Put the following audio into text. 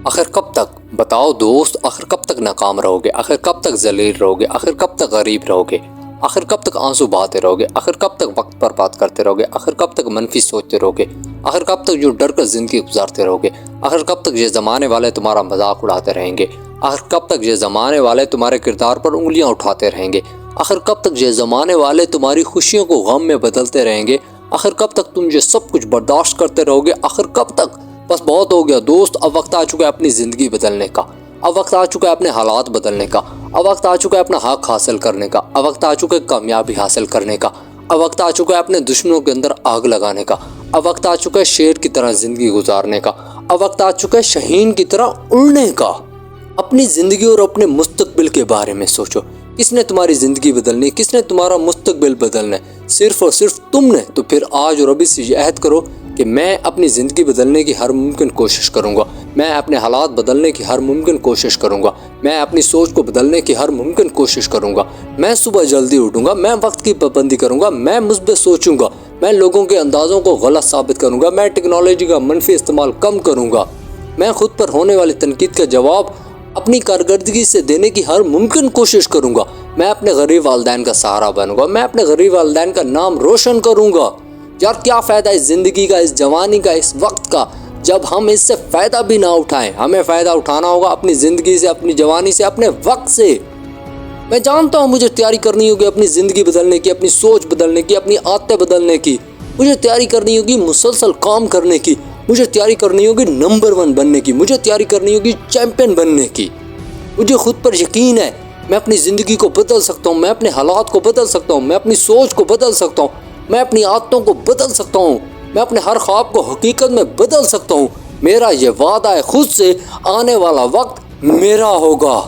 آخر کب تک بتاؤ دوست، آخر کب تک ناکام رہو گے؟ آخر کب تک ذلیل رہو گے؟ آخر کب تک غریب رہو گے؟ آخر کب تک آنسو بہاتے رہو گے؟ آخر کب تک وقت پر بات کرتے رہو گے؟ آخر کب تک منفی سوچتے رہو گے؟ آخر کب تک جو ڈر کر زندگی گزارتے رہو گے؟ آخر کب تک یہ زمانے والے تمہارا مذاق اڑاتے رہیں گے؟ آخر کب تک یہ زمانے والے تمہارے کردار پر انگلیاں اٹھاتے رہیں گے؟ آخر کب تک یہ زمانے والے تمہاری خوشیوں کو غم میں بدلتے رہیں گے؟ آخر کب تک تم یہ سب کچھ برداشت کرتے رہو گے؟ آخر کب تک؟ بس بہت ہو گیا دوست، اب وقت آ چکا ہے اپنی زندگی بدلنے کا، اب وقت آ چکا ہے اپنے حالات بدلنے کا، اب وقت آ چکا ہے اپنا حق حاصل کرنے کا، اب وقت آ چکا ہے کامیابی حاصل کرنے کا، اب وقت آ چکا ہے اپنے دشمنوں کے اندر آگ لگانے کا، اب وقت آ چکا ہے شیر کی طرح زندگی گزارنے کا، اب وقت آ چکا ہے شاہین کی طرح اڑنے کا۔ اپنی زندگی اور اپنے مستقبل کے بارے میں سوچو، کس نے تمہاری زندگی بدلنی، کس نے تمہارا مستقبل بدلنا ہے؟ صرف اور صرف تم نے۔ تو پھر آج اور ابھی سے یہ عہد کرو کہ میں اپنی زندگی بدلنے کی ہر ممکن کوشش کروں گا، میں اپنے حالات بدلنے کی ہر ممکن کوشش کروں گا، میں اپنی سوچ کو بدلنے کی ہر ممکن کوشش کروں گا، میں صبح جلدی اٹھوں گا، میں وقت کی پابندی کروں گا، میں مثبت سوچوں گا، میں لوگوں کے اندازوں کو غلط ثابت کروں گا، میں ٹیکنالوجی کا منفی استعمال کم کروں گا، میں خود پر ہونے والی تنقید کا جواب اپنی کارکردگی سے دینے کی ہر ممکن کوشش کروں گا، میں اپنے غریب والدین کا سہارا بنوں گا، میں اپنے غریب والدین کا نام روشن کروں گا۔ یار کیا فائدہ اس زندگی کا، اس جوانی کا، اس وقت کا، جب ہم اس سے فائدہ بھی نہ اٹھائیں؟ ہمیں فائدہ اٹھانا ہوگا اپنی زندگی سے، اپنی جوانی سے، اپنے وقت سے۔ میں جانتا ہوں مجھے تیاری کرنی ہوگی اپنی زندگی بدلنے کی، اپنی سوچ بدلنے کی، اپنی عادتیں بدلنے کی، مجھے تیاری کرنی ہوگی مسلسل کام کرنے کی، مجھے تیاری کرنی ہوگی نمبر 1 بننے کی، مجھے تیاری کرنی ہوگی چیمپئن بننے کی۔ مجھے خود پر یقین ہے میں اپنی زندگی کو بدل سکتا ہوں، میں اپنے حالات کو بدل سکتا ہوں، میں اپنی سوچ کو بدل سکتا ہوں، میں اپنی عادتوں کو بدل سکتا ہوں، میں اپنے ہر خواب کو حقیقت میں بدل سکتا ہوں۔ میرا یہ وعدہ ہے خود سے، آنے والا وقت میرا ہوگا۔